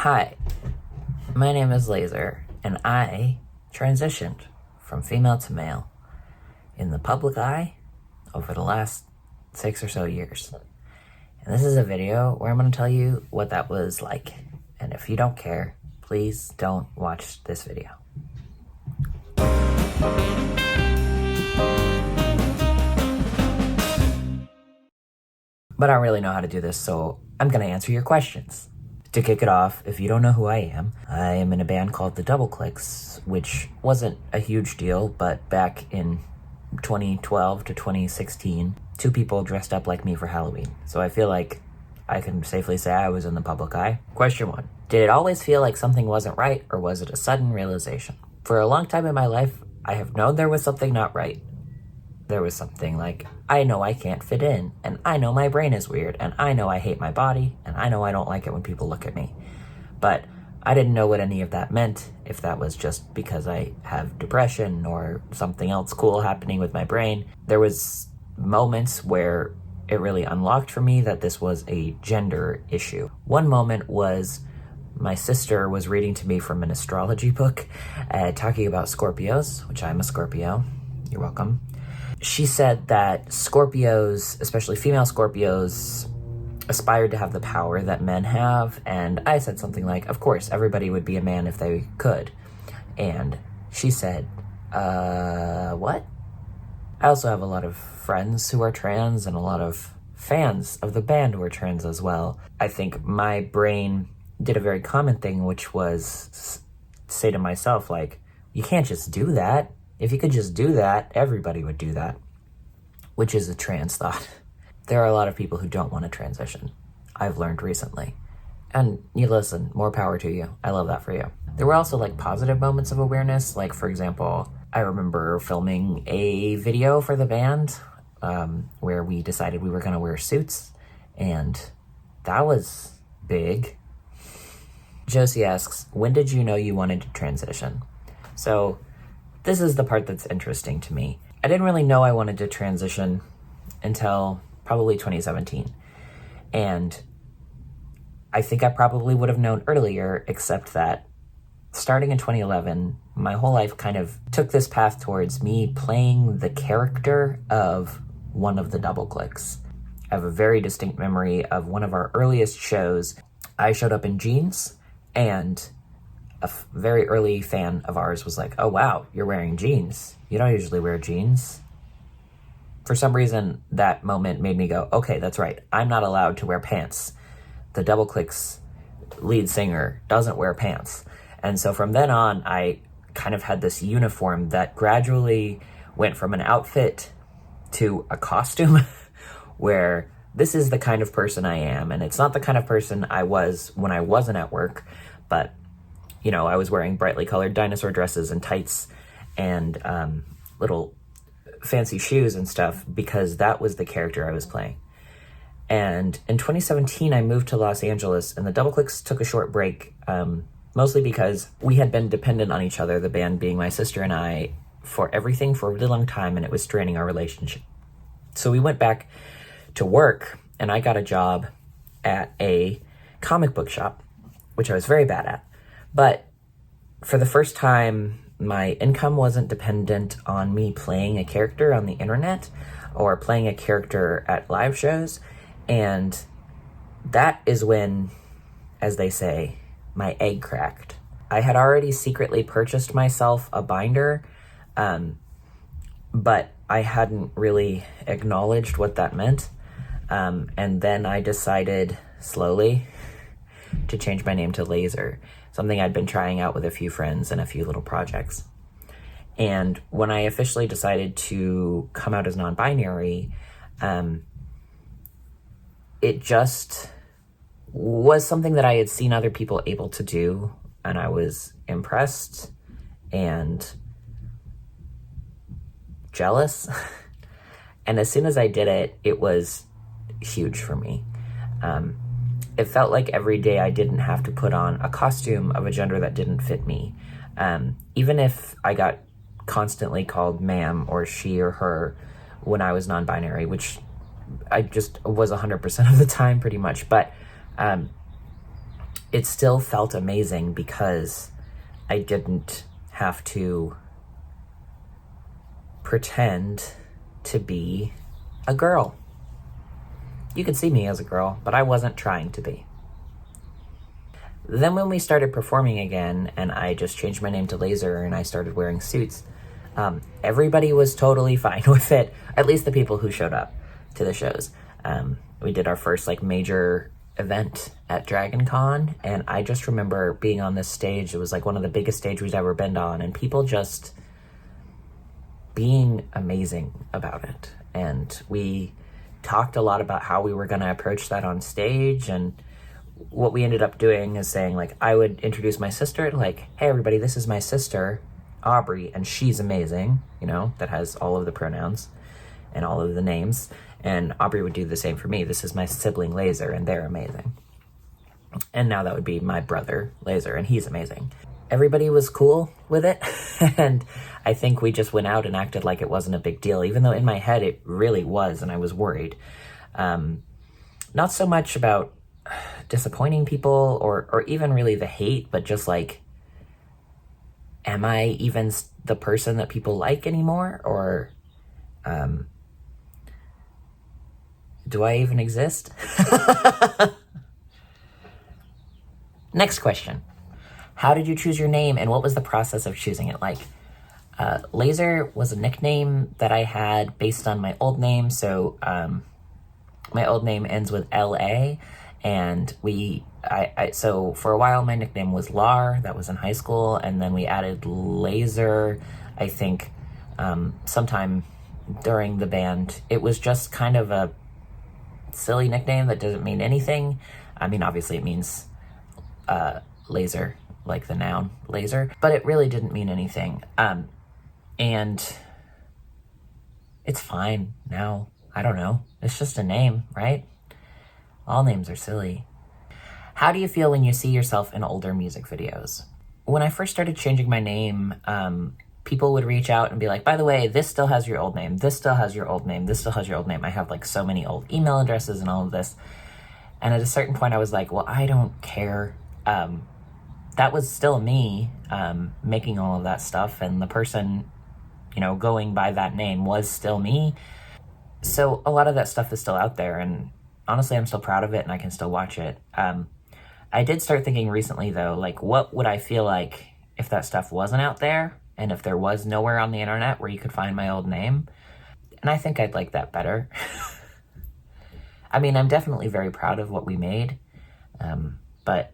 Hi, my name is Laser, and I transitioned from female to male in the public eye over the last 6 or so years. And this is a video where I'm going to tell you what that was like. And if you don't care, please don't watch this video. But I don't really know how to do this, so I'm going to answer your questions. To kick it off, if you don't know who I am in a band called the Doubleclicks, which wasn't a huge deal, but back in 2012 to 2016, 2 people dressed up like me for Halloween. So I feel like I can safely say I was in the public eye. Question 1. Did it always feel like something wasn't right, or was it a sudden realization? For a long time in my life, I have known there was something not right. There was something like, I know I can't fit in, and I know my brain is weird, and I know I hate my body, and I know I don't like it when people look at me. But I didn't know what any of that meant, if that was just because I have depression or something else cool happening with my brain. There was moments where it really unlocked for me that this was a gender issue. One moment was my sister was reading to me from an astrology book, talking about Scorpios, which I'm a Scorpio. You're welcome. She said that Scorpios, especially female Scorpios, aspired to have the power that men have, and I said something like, of course, everybody would be a man if they could. And she said, what? I also have a lot of friends who are trans and a lot of fans of the band who are trans as well. I think my brain did a very common thing, which was say to myself, like, you can't just do that. If you could just do that, everybody would do that, which is a trans thought. There are a lot of people who don't want to transition, I've learned recently. And you listen, more power to you. I love that for you. There were also like positive moments of awareness. Like, for example, I remember filming a video for the band where we decided we were going to wear suits. And that was big. Josie asks, when did you know you wanted to transition? So this is the part that's interesting to me. I didn't really know I wanted to transition until probably 2017. And I think I probably would have known earlier, except that starting in 2011, my whole life kind of took this path towards me playing the character of one of the Doubleclicks. I have a very distinct memory of one of our earliest shows. I showed up in jeans, and a very early fan of ours was like, oh wow, you're wearing jeans. You don't usually wear jeans. For some reason, that moment made me go, okay, that's right. I'm not allowed to wear pants. The Doubleclicks lead singer doesn't wear pants. And so from then on, I kind of had this uniform that gradually went from an outfit to a costume where this is the kind of person I am. And it's not the kind of person I was when I wasn't at work, but you know, I was wearing brightly colored dinosaur dresses and tights and little fancy shoes and stuff because that was the character I was playing. And in 2017, I moved to Los Angeles, and the Doubleclicks took a short break, mostly because we had been dependent on each other, the band being my sister and I, for everything for a really long time, and it was straining our relationship. So we went back to work, and I got a job at a comic book shop, which I was very bad at. But for the first time, my income wasn't dependent on me playing a character on the internet or playing a character at live shows. And that is when, as they say, my egg cracked. I had already secretly purchased myself a binder, but I hadn't really acknowledged what that meant. And then I decided slowly to change my name to Laser, something I'd been trying out with a few friends and a few little projects. And when I officially decided to come out as non-binary, it just was something that I had seen other people able to do, and I was impressed and jealous. And as soon as I did it, it was huge for me. It felt like every day I didn't have to put on a costume of a gender that didn't fit me. Even if I got constantly called ma'am or she or her when I was non-binary, which I just was 100% of the time pretty much. But it still felt amazing because I didn't have to pretend to be a girl. You could see me as a girl, but I wasn't trying to be. Then when we started performing again, and I just changed my name to Laser and I started wearing suits, everybody was totally fine with it, at least the people who showed up to the shows. We did our first like major event at Dragon Con, and I just remember being on this stage. It was like one of the biggest stages we'd ever been on, and people just being amazing about it. And we talked a lot about how we were going to approach that on stage, and what we ended up doing is saying, like, I would introduce my sister, like, hey everybody, this is my sister Aubrey, and she's amazing, you know, that has all of the pronouns and all of the names. And Aubrey would do the same for me. This is my sibling Laser, and they're amazing. And now that would be my brother Laser, and he's amazing. Everybody was cool with it, and I think we just went out and acted like it wasn't a big deal, even though in my head it really was, and I was worried. Not so much about disappointing people or even really the hate, but just like, am I even the person that people like anymore? Or do I even exist? Next question. How did you choose your name, and what was the process of choosing it like? Laser was a nickname that I had based on my old name. So my old name ends with L-A, and so for a while my nickname was Lar. That was in high school, and then we added Laser, I think, sometime during the band. It was just kind of a silly nickname that doesn't mean anything. I mean, obviously it means laser, like the noun laser, but it really didn't mean anything. And it's fine now. I don't know. It's just a name, right? All names are silly. How do you feel when you see yourself in older music videos? When I first started changing my name, people would reach out and be like, by the way, this still has your old name. This still has your old name. This still has your old name. I have like so many old email addresses and all of this. And at a certain point I was like, well, I don't care. That was still me making all of that stuff, and the person, you know, going by that name was still me. So a lot of that stuff is still out there, and honestly, I'm still proud of it, and I can still watch it. I did start thinking recently, though, like, what would I feel like if that stuff wasn't out there, and if there was nowhere on the internet where you could find my old name? And I think I'd like that better. I mean, I'm definitely very proud of what we made, but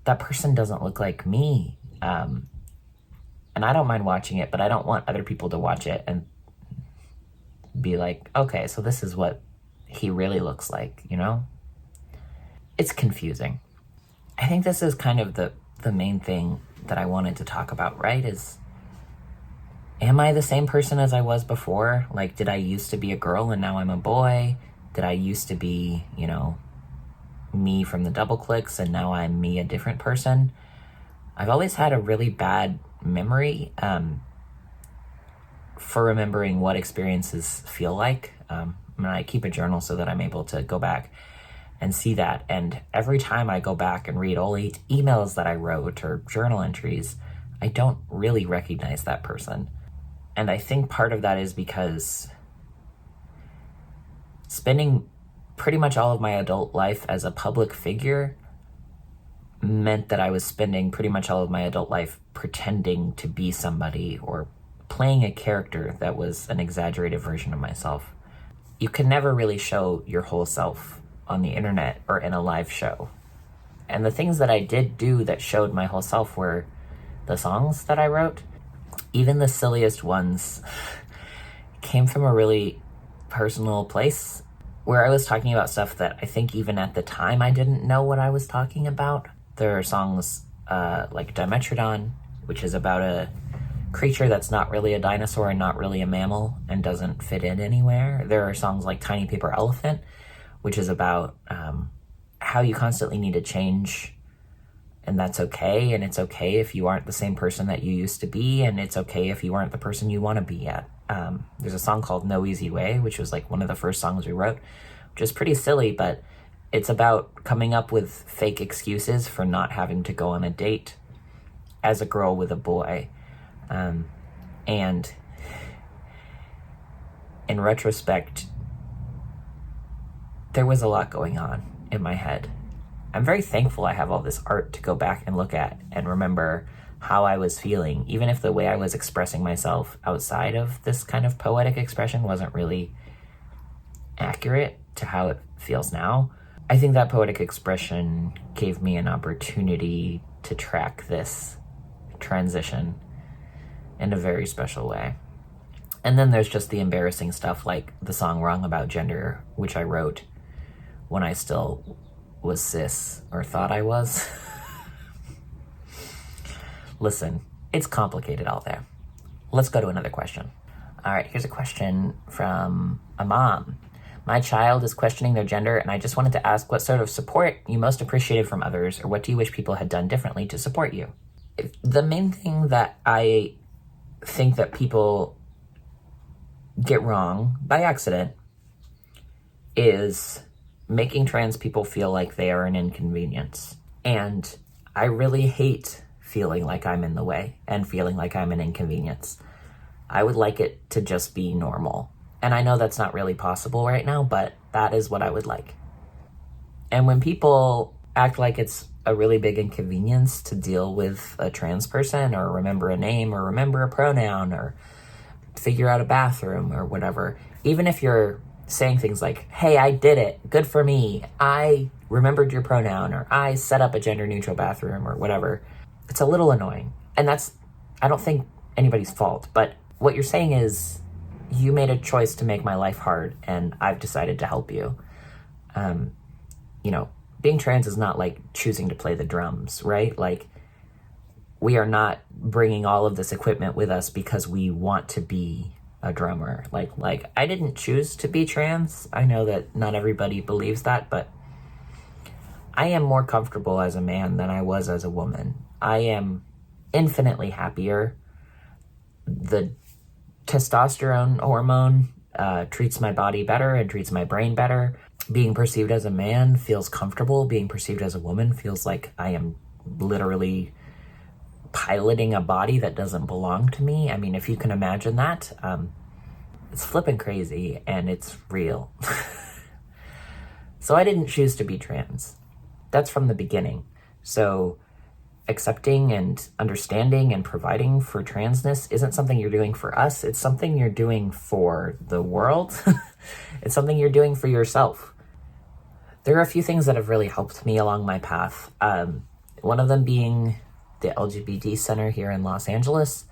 that person doesn't look like me. And I don't mind watching it, but I don't want other people to watch it and be like, okay, so this is what he really looks like, you know? It's confusing. I think this is kind of the main thing that I wanted to talk about, right? Is, am I the same person as I was before? Like, did I used to be a girl and now I'm a boy? Did I used to be, you know, me from the Doubleclicks and now I'm me, a different person? I've always had a really bad memory for remembering what experiences feel like. I keep a journal so that I'm able to go back and see that. And every time I go back and read all 8 emails that I wrote or journal entries, I don't really recognize that person. And I think part of that is because spending pretty much all of my adult life as a public figure meant that I was spending pretty much all of my adult life pretending to be somebody or playing a character that was an exaggerated version of myself. You can never really show your whole self on the internet or in a live show. And the things that I did do that showed my whole self were the songs that I wrote. Even the silliest ones came from a really personal place where I was talking about stuff that I think even at the time I didn't know what I was talking about. There are songs like Dimetrodon, which is about a creature that's not really a dinosaur and not really a mammal and doesn't fit in anywhere. There are songs like Tiny Paper Elephant, which is about how you constantly need to change, and that's okay, and it's okay if you aren't the same person that you used to be, and it's okay if you aren't the person you want to be yet. There's a song called No Easy Way, which was like one of the first songs we wrote, which is pretty silly, but It's about coming up with fake excuses for not having to go on a date as a girl with a boy. And in retrospect, there was a lot going on in my head. I'm very thankful I have all this art to go back and look at and remember how I was feeling, even if the way I was expressing myself outside of this kind of poetic expression wasn't really accurate to how it feels now. I think that poetic expression gave me an opportunity to track this transition in a very special way. And then there's just the embarrassing stuff like the song Wrong About Gender, which I wrote when I still was cis, or thought I was. Listen, it's complicated out there. Let's go to another question. All right, here's a question from a mom. My child is questioning their gender, and I just wanted to ask what sort of support you most appreciated from others, or what do you wish people had done differently to support you? The main thing that I think that people get wrong by accident is making trans people feel like they are an inconvenience. And I really hate feeling like I'm in the way and feeling like I'm an inconvenience. I would like it to just be normal. And I know that's not really possible right now, but that is what I would like. And when people act like it's a really big inconvenience to deal with a trans person, or remember a name, or remember a pronoun, or figure out a bathroom, or whatever, even if you're saying things like, hey, I did it, good for me, I remembered your pronoun, or I set up a gender neutral bathroom, or whatever, it's a little annoying. And that's, I don't think, anybody's fault, but what you're saying is, you made a choice to make my life hard, and I've decided to help you. Being trans is not like choosing to play the drums, right? Like, we are not bringing all of this equipment with us because we want to be a drummer. Like I didn't choose to be trans. I know that not everybody believes that, but I am more comfortable as a man than I was as a woman. I am infinitely happier. The testosterone hormone treats my body better and treats my brain better. Being perceived as a man feels comfortable. Being perceived as a woman feels like I am literally piloting a body that doesn't belong to me. I mean, if you can imagine that, it's flippin' crazy, and it's real. So I didn't choose to be trans. That's from the beginning. So accepting and understanding and providing for transness isn't something you're doing for us. It's something you're doing for the world. It's something you're doing for yourself. There are a few things that have really helped me along my path. One of them being the LGBT Center here in Los Angeles.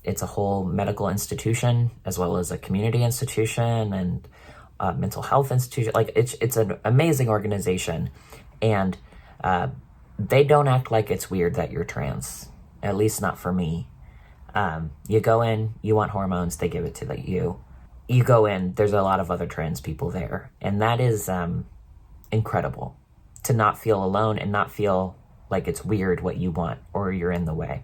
It's a whole medical institution, as well as a community institution and a mental health institution. Like, it's an amazing organization. And they don't act like it's weird that you're trans, at least not for me. You go in, you want hormones, they give it to you. You go in, there's a lot of other trans people there. And that is incredible, to not feel alone and not feel like it's weird what you want or you're in the way.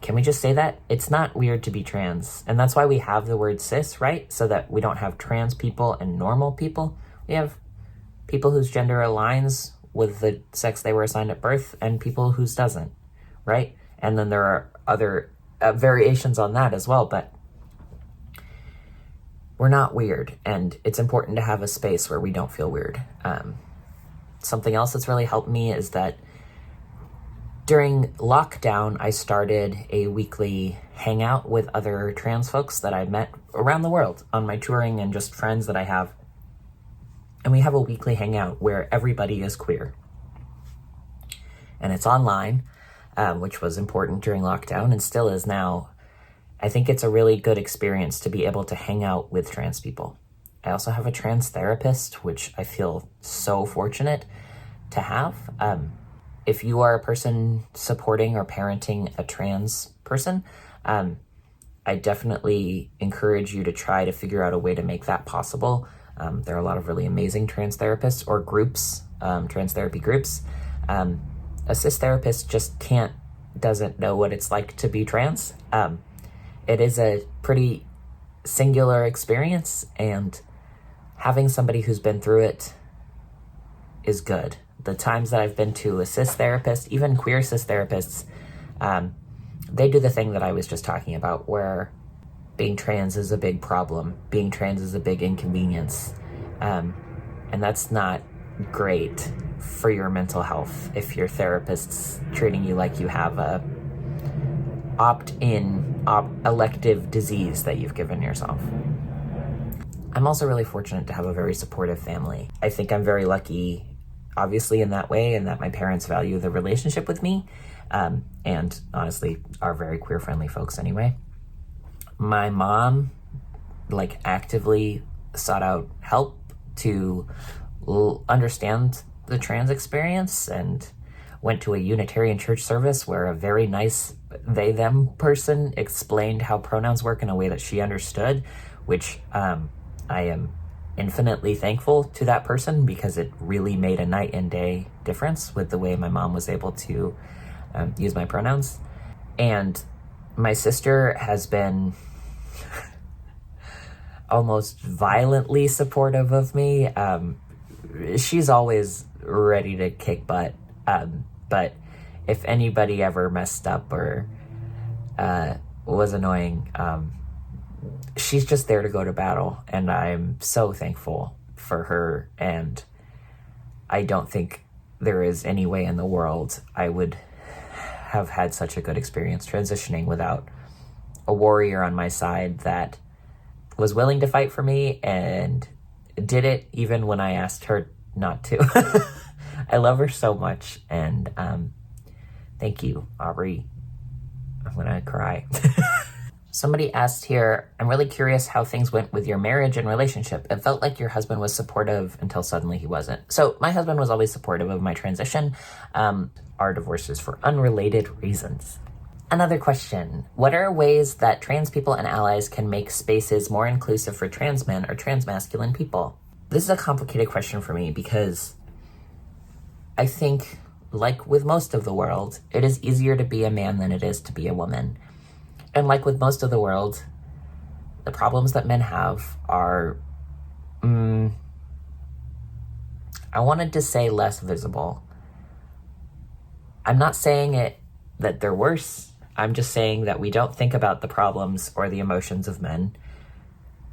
Can we just say that? It's not weird to be trans. And that's why we have the word cis, right? So that we don't have trans people and normal people. We have people whose gender aligns with the sex they were assigned at birth, and people whose doesn't, right? And then there are other variations on that as well, but we're not weird, and it's important to have a space where we don't feel weird. Something else that's really helped me is that during lockdown, I started a weekly hangout with other trans folks that I've met around the world on my touring, and just friends that I have. And we have a weekly hangout where everybody is queer. And it's online, which was important during lockdown and still is now. I think it's a really good experience to be able to hang out with trans people. I also have a trans therapist, which I feel so fortunate to have. If you are a person supporting or parenting a trans person, I definitely encourage you to try to figure out a way to make that possible. There are a lot of really amazing trans therapists or groups, trans therapy groups. A cis therapist just doesn't know what it's like to be trans. It is a pretty singular experience, and having somebody who's been through it is good. The times that I've been to a cis therapist, even queer cis therapists, they do the thing that I was just talking about, where being trans is a big problem. Being trans is a big inconvenience. And that's not great for your mental health if your therapist's treating you like you have a elective disease that you've given yourself. I'm also really fortunate to have a very supportive family. I think I'm very lucky, obviously, in that way, and that my parents value the relationship with me, and honestly are very queer-friendly folks anyway. My mom, actively sought out help to understand the trans experience, and went to a Unitarian church service where a very nice they-them person explained how pronouns work in a way that she understood, which I am infinitely thankful to that person, because it really made a night and day difference with the way my mom was able to use my pronouns. And my sister has been almost violently supportive of me. She's always ready to kick butt. But if anybody ever messed up or was annoying, she's just there to go to battle, and I'm so thankful for her, and I don't think there is any way in the world I would have had such a good experience transitioning without a warrior on my side that was willing to fight for me and did it even when I asked her not to. I love her so much, and thank you, Aubrey. I'm gonna cry. Somebody asked here, I'm really curious how things went with your marriage and relationship. It felt like your husband was supportive until suddenly he wasn't. So my husband was always supportive of my transition. Our divorce is for unrelated reasons. Another question, what are ways that trans people and allies can make spaces more inclusive for trans men or trans masculine people? This is a complicated question for me, because I think, like with most of the world, it is easier to be a man than it is to be a woman. And like with most of the world, the problems that men have are, I wanted to say less visible. I'm not saying that they're worse. I'm just saying that we don't think about the problems or the emotions of men.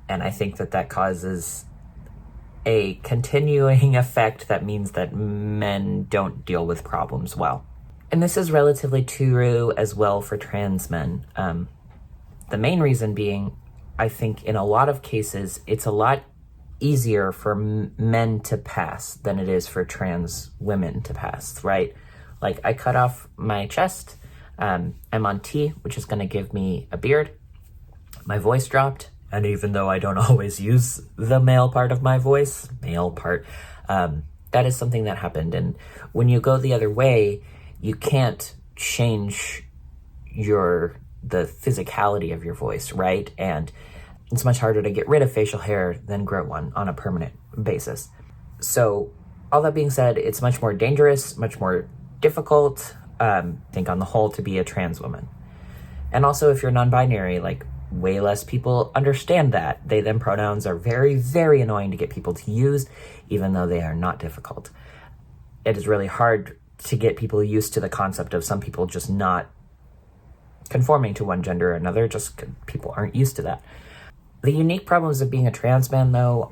And I think that causes a continuing effect that means that men don't deal with problems well. And this is relatively true as well for trans men. The main reason being, I think in a lot of cases, it's a lot easier for men to pass than it is for trans women to pass, right? Like, I cut off my chest. I'm on T, which is going to give me a beard. My voice dropped. And even though I don't always use the male part of my voice, that is something that happened. And when you go the other way, you can't change the physicality of your voice, right? And it's much harder to get rid of facial hair than grow one on a permanent basis. So all that being said, it's much more dangerous, much more difficult, I think on the whole, to be a trans woman. And also if you're non-binary, way less people understand that. They, them pronouns are very, very annoying to get people to use, even though they are not difficult. It is really hard to get people used to the concept of some people just not conforming to one gender or another, just people aren't used to that. The unique problems of being a trans man, though,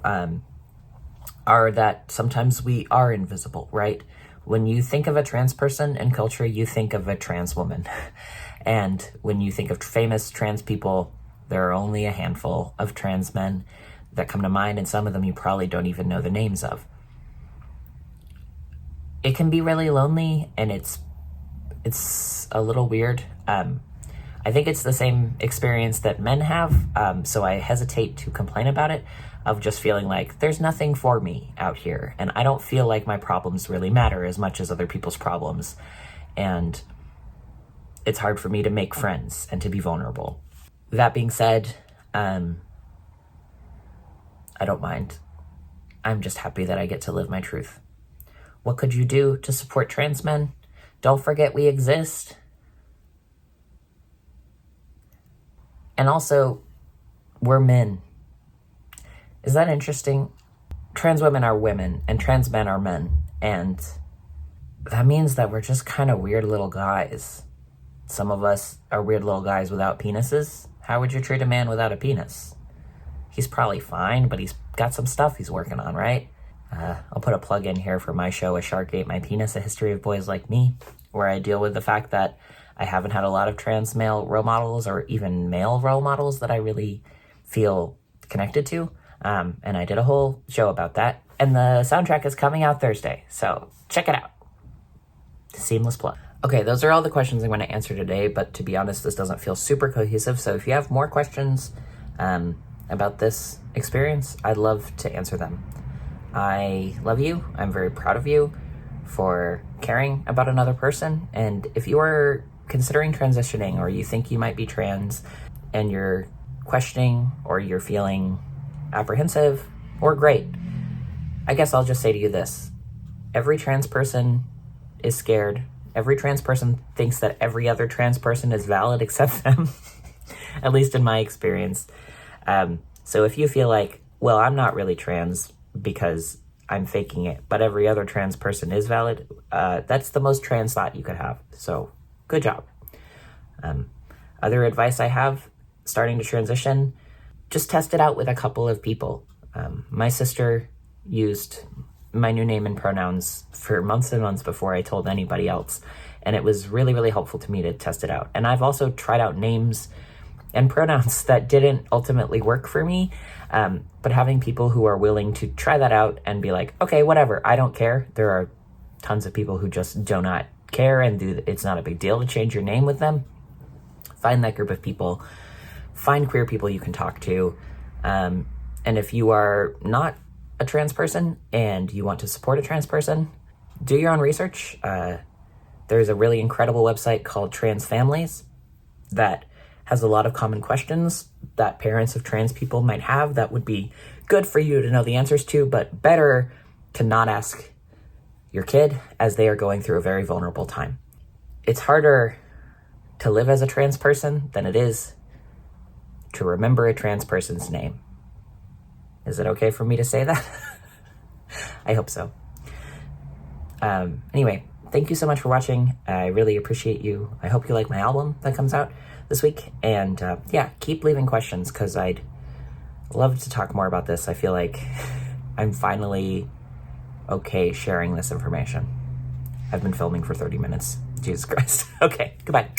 are that sometimes we are invisible, right? When you think of a trans person in culture, you think of a trans woman. And when you think of famous trans people, there are only a handful of trans men that come to mind, and some of them you probably don't even know the names of. It can be really lonely, and it's a little weird. I think it's the same experience that men have, so I hesitate to complain about it, of just feeling like there's nothing for me out here, and I don't feel like my problems really matter as much as other people's problems, and it's hard for me to make friends and to be vulnerable. That being said, I don't mind. I'm just happy that I get to live my truth. What could you do to support trans men? Don't forget we exist. And also, we're men. Is that interesting? Trans women are women, and trans men are men. And that means that we're just kind of weird little guys. Some of us are weird little guys without penises. How would you treat a man without a penis? He's probably fine, but he's got some stuff he's working on, right? I'll put a plug in here for my show, A Shark Ate My Penis, A History of Boys Like Me, where I deal with the fact that I haven't had a lot of trans male role models or even male role models that I really feel connected to. And I did a whole show about that. And the soundtrack is coming out Thursday, so check it out. Seamless plug. Okay, those are all the questions I'm going to answer today, but to be honest, this doesn't feel super cohesive, so if you have more questions about this experience, I'd love to answer them. I love you. I'm very proud of you for caring about another person, and if you are considering transitioning or you think you might be trans and you're questioning or you're feeling apprehensive or great, I guess I'll just say to you this. Every trans person is scared. Every trans person thinks that every other trans person is valid except them, at least in my experience. So if you feel like, well, I'm not really trans because I'm faking it, but every other trans person is valid, that's the most trans thought you could have. So good job. Other advice I have, starting to transition, just test it out with a couple of people. My sister used my new name and pronouns for months and months before I told anybody else, and it was really, really helpful to me to test it out. And I've also tried out names and pronouns that didn't ultimately work for me, but having people who are willing to try that out and be like, okay, whatever, I don't care. There are tons of people who just do not care, and it's not a big deal to change your name with them. Find that group of people. Find queer people you can talk to. And if you are not a trans person and you want to support a trans person, do your own research. There's a really incredible website called Trans Families that has a lot of common questions that parents of trans people might have that would be good for you to know the answers to, but better to not ask your kid as they are going through a very vulnerable time. It's harder to live as a trans person than it is to remember a trans person's name. Is it okay for me to say that? I hope so. Anyway, thank you so much for watching. I really appreciate you. I hope you like my album that comes out this week. And yeah, keep leaving questions because I'd love to talk more about this. I feel like I'm finally okay sharing this information. I've been filming for 30 minutes. Jesus Christ. Okay, goodbye.